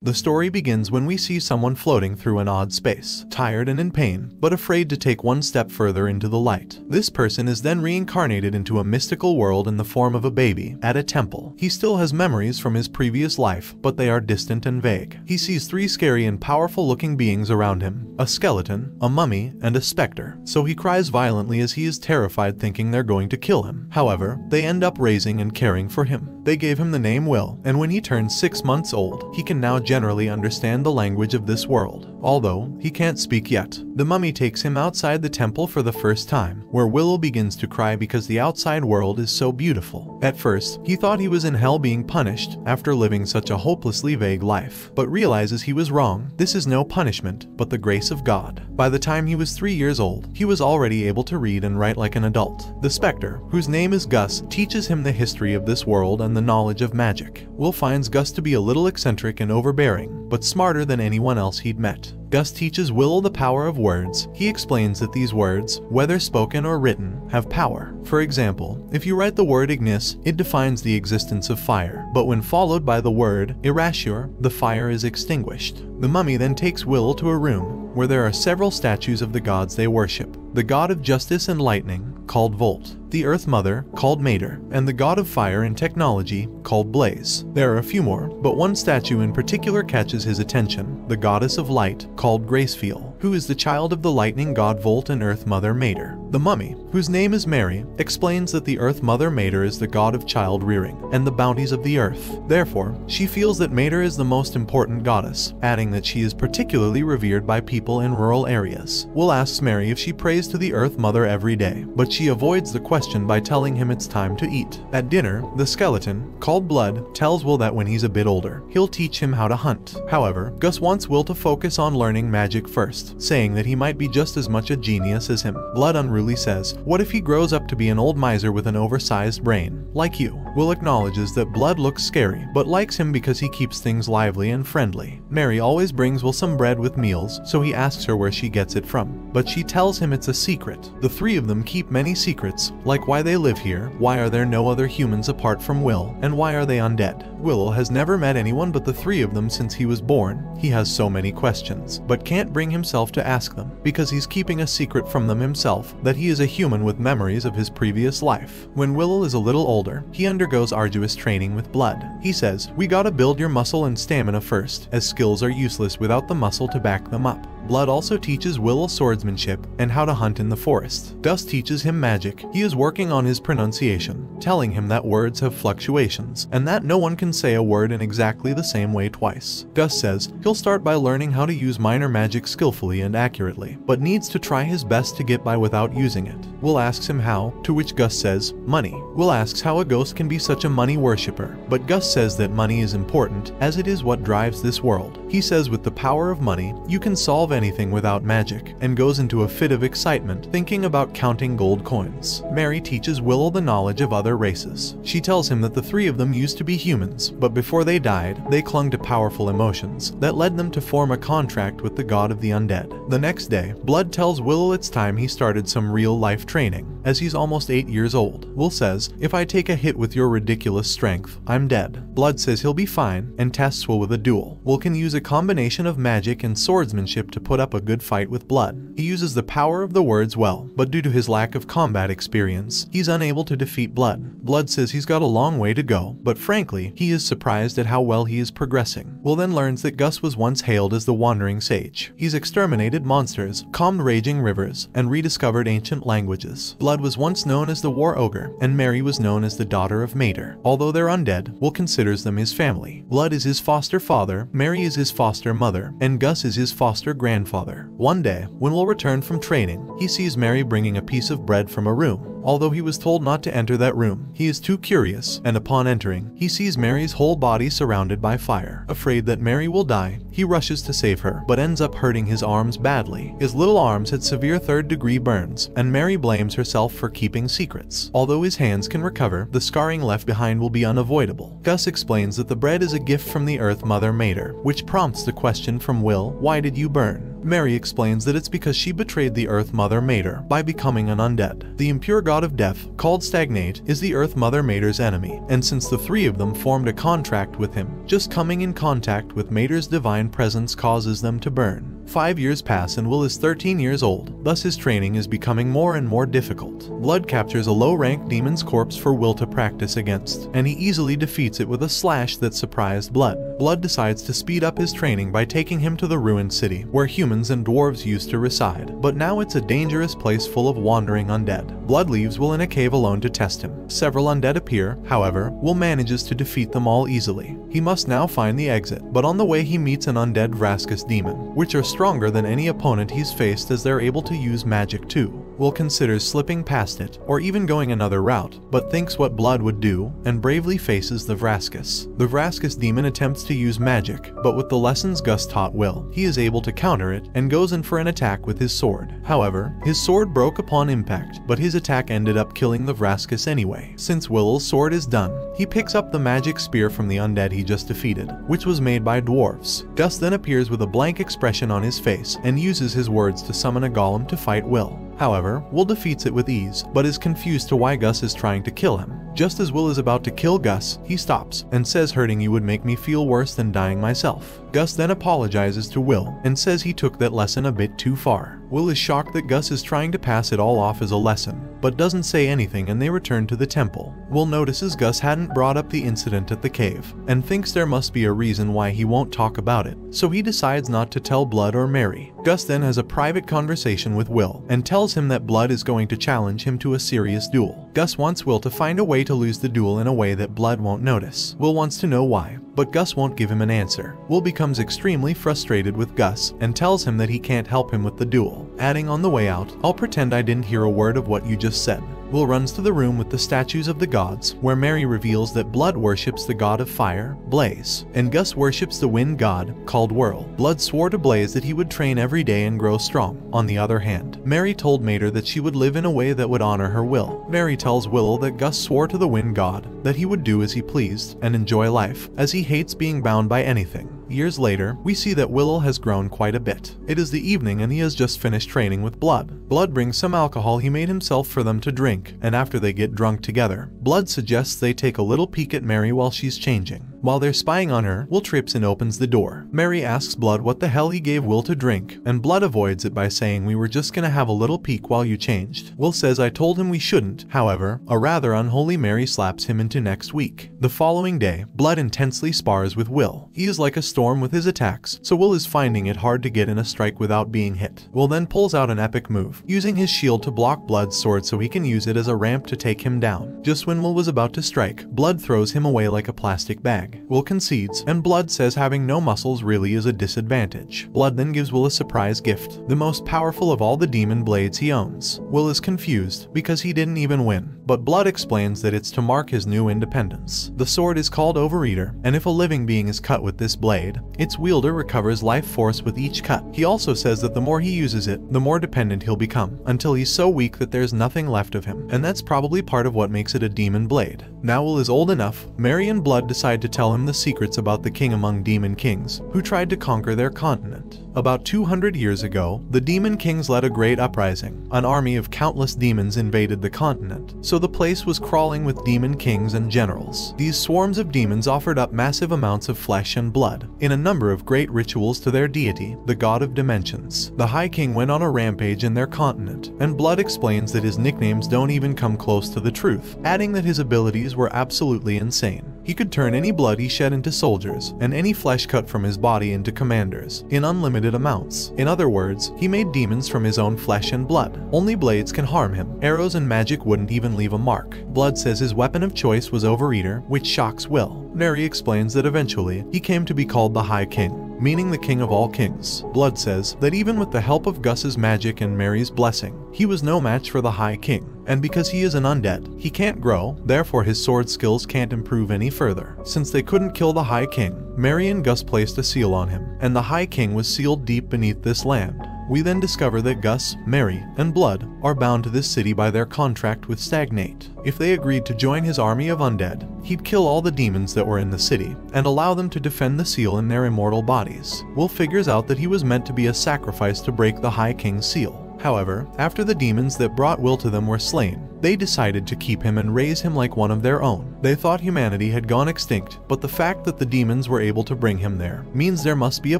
The story begins when we see someone floating through an odd space, tired and in pain, but afraid to take one step further into the light. This person is then reincarnated into a mystical world in the form of a baby, at a temple. He still has memories from his previous life, but they are distant and vague. He sees three scary and powerful looking beings around him, a skeleton, a mummy, and a specter. So he cries violently as he is terrified, thinking they're going to kill him. However, they end up raising and caring for him. They gave him the name Will, and when he turns 6 months old, he can now generally understand the language of this world, although he can't speak yet. The mummy takes him outside the temple for the first time, where Will begins to cry because the outside world is so beautiful. At first, he thought he was in hell being punished after living such a hopelessly vague life, but realizes he was wrong. This is no punishment, but the grace of God. By the time he was 3 years old, he was already able to read and write like an adult. The specter, whose name is Gus, teaches him the history of this world and the knowledge of magic. Will finds Gus to be a little eccentric and overbearing, but smarter than anyone else he'd met. Gus teaches Will the power of words. He explains that these words, whether spoken or written, have power. For example, if you write the word ignis, it defines the existence of fire, but when followed by the word irasure, the fire is extinguished. The mummy then takes Will to a room where there are several statues of the gods they worship. The god of justice and lightning, called Volt, the Earth Mother, called Mater, and the god of fire and technology, called Blaze. There are a few more, but one statue in particular catches his attention, the goddess of light, called Gracefeel, who is the child of the lightning god Volt and Earth Mother Mater. The mummy, whose name is Mary, explains that the Earth Mother Mater is the god of child rearing and the bounties of the earth. Therefore, she feels that Mater is the most important goddess, adding that she is particularly revered by people in rural areas. Will asks Mary if she prays to the Earth Mother every day, but she avoids the question by telling him it's time to eat. At dinner, the skeleton, called Blood, tells Will that when he's a bit older, he'll teach him how to hunt. However, Gus wants Will to focus on learning magic first, saying that he might be just as much a genius as him. Blood unruly says, "What if he grows up to be an old miser with an oversized brain, like you?" Will acknowledges that Blood looks scary, but likes him because he keeps things lively and friendly. Mary always brings Will some bread with meals, so he asks her where she gets it from, but she tells him it's a secret. The three of them keep many secrets, like why they live here, why are there no other humans apart from Will, and why are they undead. Will has never met anyone but the three of them since he was born. He has so many questions, but can't bring himself to ask them, because he's keeping a secret from them himself, that he is a human with memories of his previous life. When Will is a little older, he undergoes arduous training with Blood. He says, "We gotta build your muscle and stamina first, as skills are useless without the muscle to back them up." Blood also teaches Will swordsmanship and how to hunt in the forest. Gus teaches him magic. He is working on his pronunciation, telling him that words have fluctuations, and that no one can say a word in exactly the same way twice. Gus says he'll start by learning how to use minor magic skillfully and accurately, but needs to try his best to get by without using it. Will asks him how, to which Gus says, money. Will asks how a ghost can be such a money worshipper, but Gus says that money is important, as it is what drives this world. He says with the power of money, you can solve anything without magic, and goes into a fit of excitement thinking about counting gold coins. Mary teaches Will the knowledge of other races. She tells him that the three of them used to be humans, but before they died, they clung to powerful emotions that led them to form a contract with the god of the undead. The next day, Blood tells Will it's time he started some real-life training, as he's almost 8 years old. Will says, "If I take a hit with your ridiculous strength, I'm dead." Blood says he'll be fine, and tests Will with a duel. Will can use a combination of magic and swordsmanship to put up a good fight with Blood. He uses the power of the words well, but due to his lack of combat experience, he's unable to defeat Blood. Blood says he's got a long way to go, but frankly, he is surprised at how well he is progressing. Will then learns that Gus was once hailed as the Wandering Sage. He's exterminated monsters, calmed raging rivers, and rediscovered ancient languages. Blood was once known as the War Ogre, and Mary was known as the daughter of Mater. Although they're undead, Will considers them his family. Blood is his foster father, Mary is his foster mother, and Gus is his foster grandfather. One day, when Will returned from training, he sees Mary bringing a piece of bread from a room. Although he was told not to enter that room, he is too curious, and upon entering, he sees Mary's whole body surrounded by fire. Afraid that Mary will die, he rushes to save her, but ends up hurting his arms badly. His little arms had severe third-degree burns, and Mary blames herself for keeping secrets. Although his hands can recover, the scarring left behind will be unavoidable. Gus explains that the bread is a gift from the Earth Mother Mater, which prompts the question from Will, "Why did you burn?" Mary explains that it's because she betrayed the Earth Mother Mater by becoming an undead. The impure god of death, called Stagnate, is the Earth Mother Mater's enemy, and since the three of them formed a contract with him, just coming in contact with Mater's divine presence causes them to burn. 5 years pass and Will is 13 years old, thus his training is becoming more and more difficult. Blood captures a low-ranked demon's corpse for Will to practice against, and he easily defeats it with a slash that surprised Blood. Blood decides to speed up his training by taking him to the ruined city, where humans and dwarves used to reside, but now it's a dangerous place full of wandering undead. Blood leaves Will in a cave alone to test him. Several undead appear, however, Will manages to defeat them all easily. He must now find the exit, but on the way he meets an undead Vrascus demon, which are stronger than any opponent he's faced as they're able to use magic too. Will considers slipping past it, or even going another route, but thinks what Blood would do, and bravely faces the Vrascus. The Vrascus demon attempts to use magic, but with the lessons Gus taught Will, he is able to counter it, and goes in for an attack with his sword. However, his sword broke upon impact, but his attack ended up killing the Vrascus anyway. Since Will's sword is done, he picks up the magic spear from the undead he just defeated, which was made by dwarves. Gus then appears with a blank expression on his face, and uses his words to summon a golem to fight Will. However, Will defeats it with ease, but is confused to why Gus is trying to kill him. Just as Will is about to kill Gus, he stops, and says hurting you would make me feel worse than dying myself. Gus then apologizes to Will, and says he took that lesson a bit too far. Will is shocked that Gus is trying to pass it all off as a lesson, but doesn't say anything and they return to the temple. Will notices Gus hadn't brought up the incident at the cave, and thinks there must be a reason why he won't talk about it, so he decides not to tell Blood or Mary. Gus then has a private conversation with Will, and tells him that Blood is going to challenge him to a serious duel. Gus wants Will to find a way to lose the duel in a way that Blood won't notice. Will wants to know why, but Gus won't give him an answer. Will becomes extremely frustrated with Gus, and tells him that he can't help him with the duel, adding on the way out, "I'll pretend I didn't hear a word of what you just said." Will runs to the room with the statues of the gods, where Mary reveals that Blood worships the god of fire, Blaze, and Gus worships the wind god, called Whirl. Blood swore to Blaze that he would train every day and grow strong. On the other hand, Mary told Mater that she would live in a way that would honor her will. Mary tells Will that Gus swore to the wind god that he would do as he pleased and enjoy life, as he hates being bound by anything. Years later, we see that Will has grown quite a bit. It is the evening and he has just finished training with Blood. Blood brings some alcohol he made himself for them to drink, and after they get drunk together, Blood suggests they take a little peek at Mary while she's changing. While they're spying on her, Will trips and opens the door. Mary asks Blood what the hell he gave Will to drink, and Blood avoids it by saying we were just gonna have a little peek while you changed. Will says I told him we shouldn't. However, a rather unholy Mary slaps him into next week. The following day, Blood intensely spars with Will. He is like a storm with his attacks, so Will is finding it hard to get in a strike without being hit. Will then pulls out an epic move, using his shield to block Blood's sword so he can use it as a ramp to take him down. Just when Will was about to strike, Blood throws him away like a plastic bag. Will concedes, and Blood says having no muscles really is a disadvantage. Blood then gives Will a surprise gift, the most powerful of all the demon blades he owns. Will is confused, because he didn't even win, but Blood explains that it's to mark his new independence. The sword is called Overeater, and if a living being is cut with this blade, its wielder recovers life force with each cut. He also says that the more he uses it, the more dependent he'll become, until he's so weak that there's nothing left of him, and that's probably part of what makes it a demon blade. Now Will is old enough, Mary and Blood decide to tell him the secrets about the king among demon kings, who tried to conquer their continent. About 200 years ago, the demon kings led a great uprising. An army of countless demons invaded the continent, so the place was crawling with demon kings and generals. These swarms of demons offered up massive amounts of flesh and blood, in a number of great rituals to their deity, the god of dimensions. The High King went on a rampage in their continent, and Blood explains that his nicknames don't even come close to the truth, adding that his abilities were absolutely insane. He could turn any blood he shed into soldiers, and any flesh cut from his body into commanders, in unlimited amounts. In other words, he made demons from his own flesh and blood. Only blades can harm him. Arrows and magic wouldn't even leave a mark. Blood says his weapon of choice was Overeater, which shocks Will. Mary explains that eventually, he came to be called the High King, meaning the king of all kings. Blood says that even with the help of Gus's magic and Mary's blessing, he was no match for the High King. And because he is an undead, he can't grow, therefore his sword skills can't improve any further. Since they couldn't kill the High King, Mary and Gus placed a seal on him, and the High King was sealed deep beneath this land. We then discover that Gus, Mary, and Blood are bound to this city by their contract with Stagnate. If they agreed to join his army of undead, he'd kill all the demons that were in the city and allow them to defend the seal in their immortal bodies. Will figures out that he was meant to be a sacrifice to break the High King's seal. However, after the demons that brought Will to them were slain, they decided to keep him and raise him like one of their own. They thought humanity had gone extinct, but the fact that the demons were able to bring him there means there must be a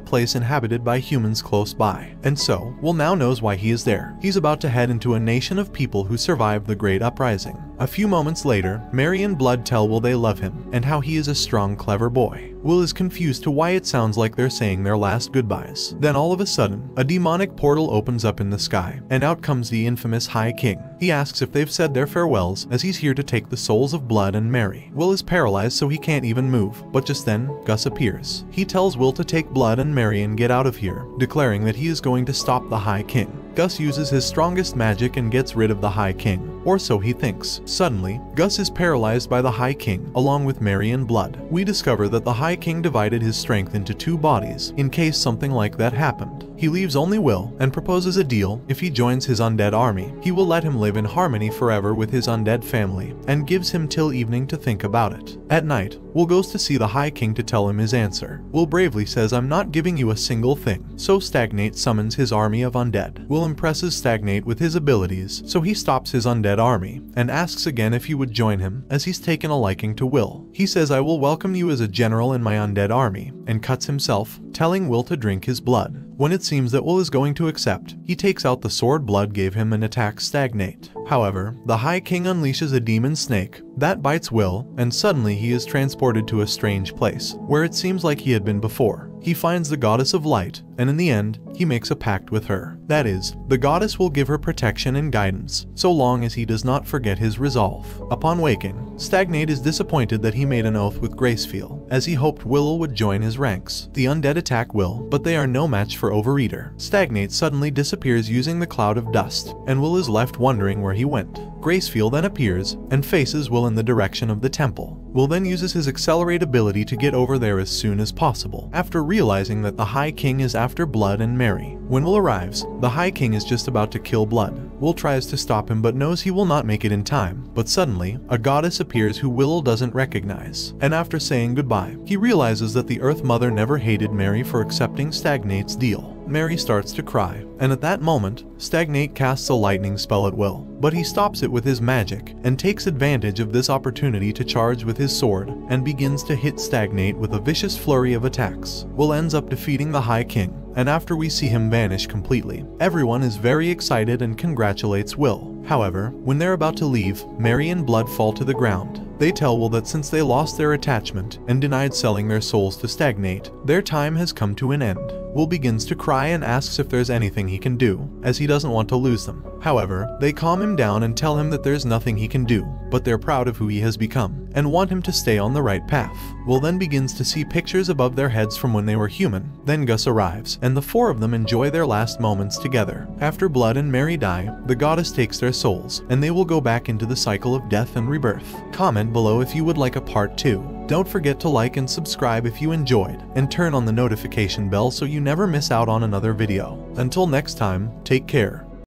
place inhabited by humans close by. And so, Will now knows why he is there. He's about to head into a nation of people who survived the Great Uprising. A few moments later, Mary and Blood tell Will they love him and how he is a strong, clever boy. Will is confused to why it sounds like they're saying their last goodbyes. Then all of a sudden, a demonic portal opens up in the sky, and out comes the infamous High King. He asks if they've said their farewells, as he's here to take the souls of Blood and Mary. Will is paralyzed so he can't even move, but just then, Gus appears. He tells Will to take Blood and Mary and get out of here, declaring that he is going to stop the High King. Gus uses his strongest magic and gets rid of the High King, or so he thinks. Suddenly, Gus is paralyzed by the High King, along with Mary and Blood. We discover that the High King divided his strength into two bodies, in case something like that happened. He leaves only Will, and proposes a deal. If he joins his undead army, he will let him live in harmony forever with his undead family, and gives him till evening to think about it. At night, Will goes to see the High King to tell him his answer. Will bravely says, "I'm not giving you a single thing." So Stagnate summons his army of undead. Will impresses Stagnate with his abilities, so he stops his undead army, and asks again if he would join him, as he's taken a liking to Will. He says, "I will welcome you as a general in my undead army," and cuts himself, telling Will to drink his blood. When it seems that Will is going to accept, he takes out the sword Blood gave him and attacks Stagnate. However, the High King unleashes a demon snake that bites Will, and suddenly he is transported to a strange place, where it seems like he had been before. He finds the goddess of light, and in the end, he makes a pact with her. That is, the goddess will give her protection and guidance, so long as he does not forget his resolve. Upon waking, Stagnate is disappointed that he made an oath with Gracefeel, as he hoped Will would join his ranks. The undead attack Will, but they are no match for Overeater. Stagnate suddenly disappears using the cloud of dust, and Will is left wondering where he went. Gracefeel then appears, and faces Will in the direction of the temple. Will then uses his accelerate ability to get over there as soon as possible, after realizing that the High King is after Blood and Mary. When Will arrives, the High King is just about to kill Blood. Will tries to stop him but knows he will not make it in time, but suddenly, a goddess appears who Will doesn't recognize, and after saying goodbye, he realizes that the Earth Mother never hated Mary for accepting Stagnate's deal. Mary starts to cry, and at that moment, Stagnate casts a lightning spell at Will, but he stops it with his magic, and takes advantage of this opportunity to charge with his sword, and begins to hit Stagnate with a vicious flurry of attacks. Will ends up defeating the High King, and after we see him vanish completely, everyone is very excited and congratulates Will. However, when they're about to leave, Mary and Blood fall to the ground. They tell Will that since they lost their attachment and denied selling their souls to Stagnate, their time has come to an end. Will begins to cry and asks if there's anything he can do, as he doesn't want to lose them. However, they calm him down and tell him that there's nothing he can do, but they're proud of who he has become, and want him to stay on the right path. Will then begins to see pictures above their heads from when they were human. Then Gus arrives, and the four of them enjoy their last moments together. After Blood and Mary die, the goddess takes their souls, and they will go back into the cycle of death and rebirth. Comment below if you would like a part 2. Don't forget to like and subscribe if you enjoyed, and turn on the notification bell so you never miss out on another video. Until next time, take care.